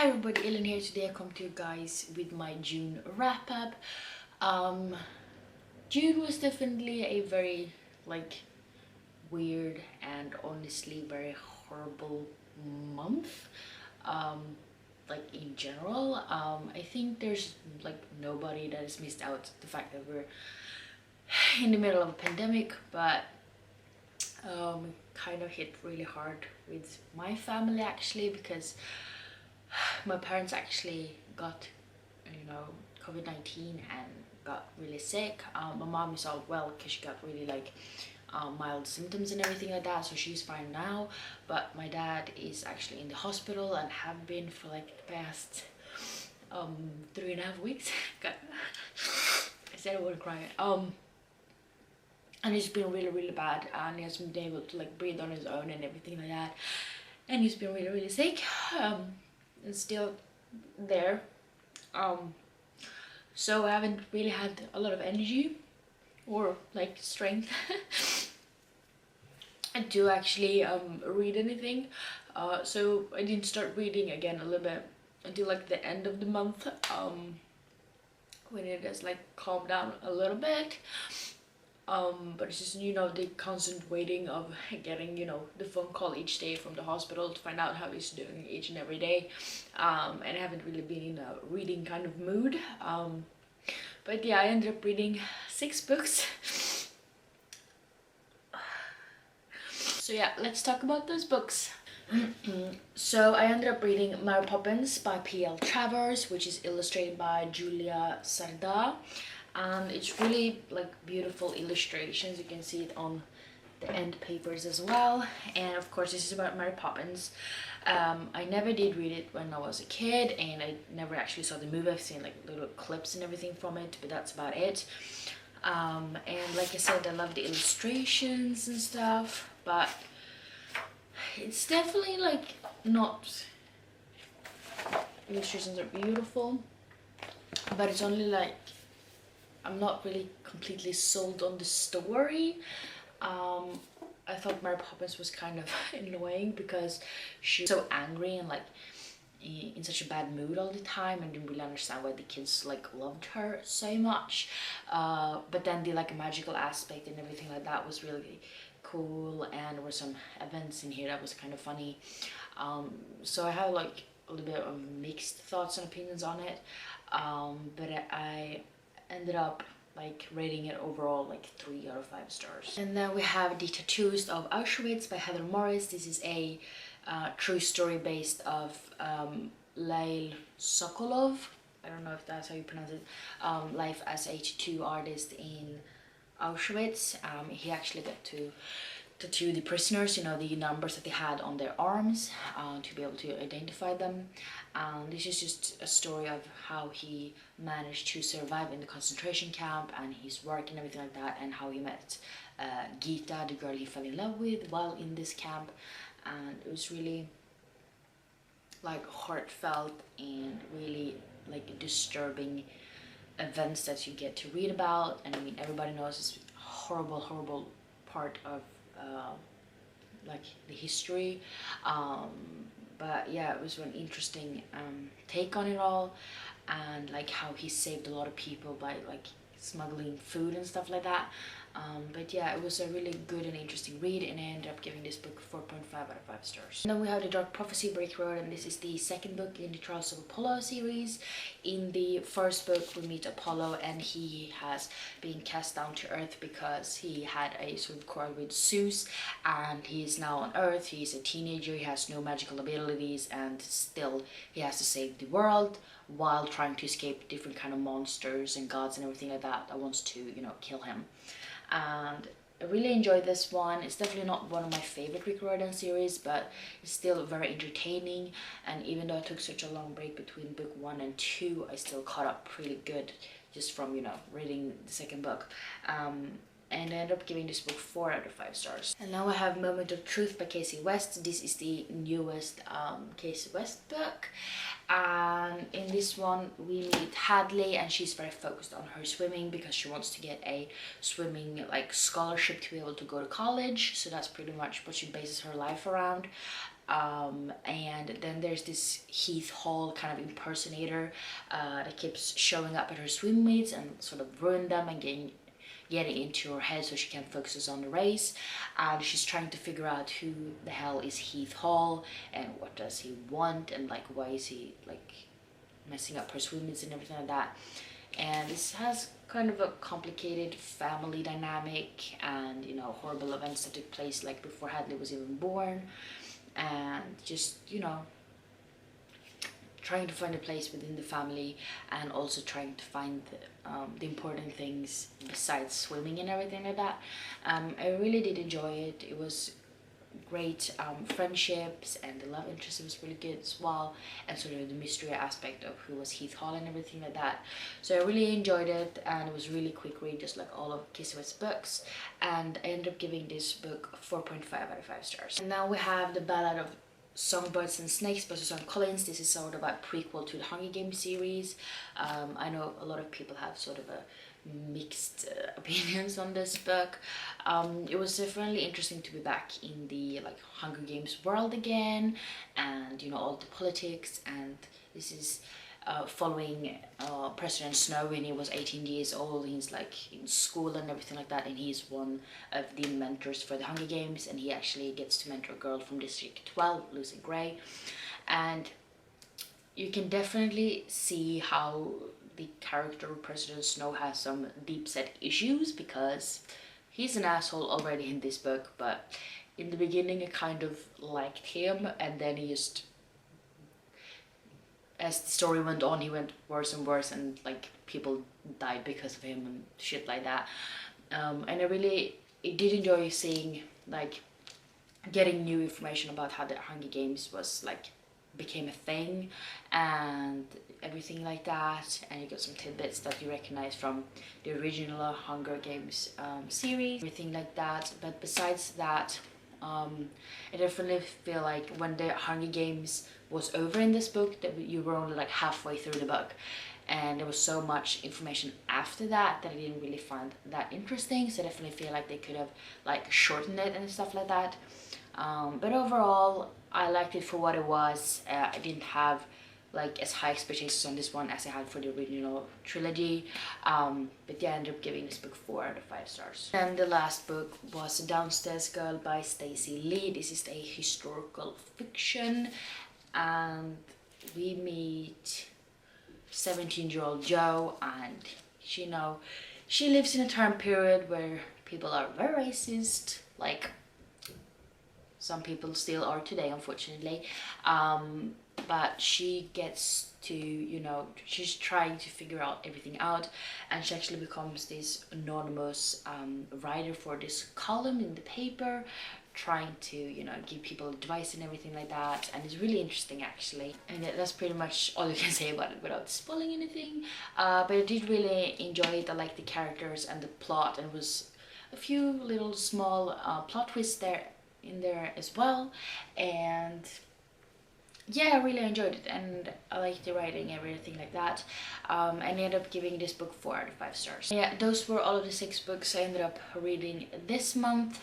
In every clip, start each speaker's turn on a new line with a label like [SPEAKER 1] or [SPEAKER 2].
[SPEAKER 1] Hi everybody, Ellen here. Today I come to you guys with my June wrap up. June was definitely a very weird and honestly very horrible month. In general, I think there's nobody that is missed out the fact that we're in the middle of a pandemic, but kind of hit really hard with my family actually, because my parents actually got COVID-19 and got really sick. My mom is all well because she got really mild symptoms and everything like that, so she's fine now. But my dad is actually in the hospital and have been for the past 3.5 weeks. God. I said I wouldn't cry. And it's been really bad, and he hasn't been able to breathe on his own and everything like that, and he's been really sick. And still there. So I haven't really had a lot of energy or strength to actually read anything. So I didn't start reading again a little bit until the end of the month, when it has calmed down a little bit. But it's just the constant waiting of getting the phone call each day from the hospital to find out how he's doing each and every day. And I haven't really been in a reading kind of mood. But yeah, I ended up reading 6 books. So yeah, let's talk about those books. So I ended up reading Mary Poppins by P.L. Travers, which is illustrated by Julia Sarda. And it's really beautiful illustrations. You can see it on the end papers as well. And of course this is about Mary Poppins. I never did read it when I was a kid, and I never actually saw the movie. I've seen little clips and everything from it, but that's about it. And like I said, I love the illustrations and stuff, but it's definitely not, illustrations are beautiful, but it's only I'm not really completely sold on the story. I thought Mary Poppins was kind of annoying because she was so angry and in such a bad mood all the time, and didn't really understand why the kids loved her so much. But then the magical aspect and everything like that was really cool, and there were some events in here that was kind of funny. So I have a little bit of mixed thoughts and opinions on it, but I ended up rating it overall 3 out of 5 stars. And then we have The Tattoos of Auschwitz by Heather Morris. This is a true story based of Lail Sokolov. I don't know if that's how you pronounce it. Life as a tattoo artist in Auschwitz. He actually got to tattoo the prisoners, the numbers that they had on their arms, to be able to identify them. This is just a story of how he managed to survive in the concentration camp and his work and everything like that, and how he met Gita, the girl he fell in love with while in this camp. And it was really heartfelt and really disturbing events that you get to read about. And I mean, everybody knows this horrible part of the history, but yeah, it was an interesting take on it all, and how he saved a lot of people by smuggling food and stuff like that. But yeah, it was a really good and interesting read, and I ended up giving this book 4.5 out of 5 stars. And then we have The Dark Prophecy by Rick Riordan, and this is the second book in the Trials of Apollo series. In the first book we meet Apollo, and he has been cast down to Earth because he had a sort of quarrel with Zeus, and he is now on Earth. He's a teenager, he has no magical abilities, and still he has to save the world while trying to escape different kind of monsters and gods and everything like that wants to kill him. And I really enjoyed this one. It's definitely not one of my favorite Rick Riordan series, but it's still very entertaining. And even though I took such a long break between book 1 and 2, I still caught up pretty good just from reading the second book. and I ended up giving this book 4 out of 5 stars. And now I have Moment of Truth by Casey West. This is the newest Casey West book, and in this one we meet Hadley, and she's very focused on her swimming because she wants to get a swimming like scholarship to be able to go to college. So that's pretty much what she bases her life around. And then there's this Heath Hall kind of impersonator that keeps showing up at her swim meets and sort of ruin them and getting into her head so she can't focus on the race. And she's trying to figure out who the hell is Heath Hall and what does he want, and like why is he like messing up her swim meets and everything like that. And this has kind of a complicated family dynamic and, you know, horrible events that took place like before Hadley was even born, and just, you know, trying to find a place within the family and also trying to find the important things besides swimming and everything like that. I really did enjoy it. It was great friendships, and the love interest was really good as well, and sort of the mystery aspect of who was Heath Hall and everything like that. So I really enjoyed it, and it was really quick read, just like all of Casey West's books, and I ended up giving this book 4.5 out of 5 stars. And now we have The Ballad of Songbirds and Snakes by Susan Collins. This is sort of a prequel to the Hunger Games series. I know a lot of people have sort of a mixed opinions on this book. It was definitely interesting to be back in the like Hunger Games world again, and you know, all the politics, and this is following President Snow when he was 18 years old. He's like in school and everything like that, and he's one of the mentors for the Hunger Games, and he actually gets to mentor a girl from District 12, Lucy Gray. And you can definitely see how the character of President Snow has some deep set issues, because he's an asshole already in this book, but in the beginning I kind of liked him, and then he just, as the story went on, he went worse and worse, and like people died because of him and shit like that. And I did enjoy seeing, like, getting new information about how the Hunger Games was like became a thing and everything like that, and you got some tidbits that you recognize from the original Hunger Games series, everything like that. But besides that, I definitely feel like when the Hunger Games was over in this book, that you were only like halfway through the book, and there was so much information after that that I didn't really find that interesting. So I definitely feel like they could have like shortened it and stuff like that. But overall, I liked it for what it was. I didn't have like as high expectations on this one as I had for the original trilogy. But yeah, I ended up giving this book 4 out of 5 stars. And the last book was Downstairs Girl by Stacey Lee. This is a historical fiction, and we meet 17-year-old Jo, and you know, she lives in a time period where people are very racist, like some people still are today, unfortunately. But she gets to, you know, she's trying to figure out everything out, and she actually becomes this anonymous writer for this column in the paper, trying to, you know, give people advice and everything like that. And it's really interesting actually, and that's pretty much all you can say about it without spoiling anything. But I did really enjoy it. I liked the characters and the plot, and it was a few little small plot twists in there as well. And yeah, I really enjoyed it, and I liked the writing and everything like that. And I ended up giving this book 4 out of 5 stars. Yeah, those were all of the 6 books I ended up reading this month.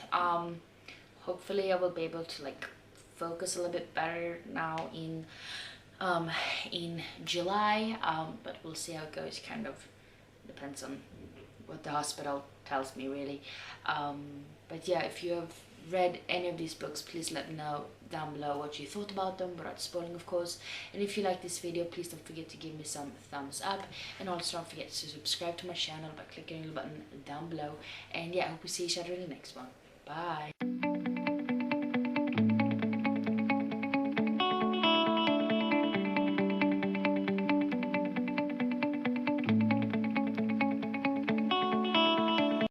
[SPEAKER 1] Hopefully I will be able to like focus a little bit better now in July, but we'll see how it goes. Kind of depends on what the hospital tells me, really. But yeah, if you have read any of these books, please let me know down below what you thought about them, without spoiling of course. And if you like this video, please don't forget to give me some thumbs up, and also don't forget to subscribe to my channel by clicking the button down below. And yeah, I hope we see each other in the next one. Bye.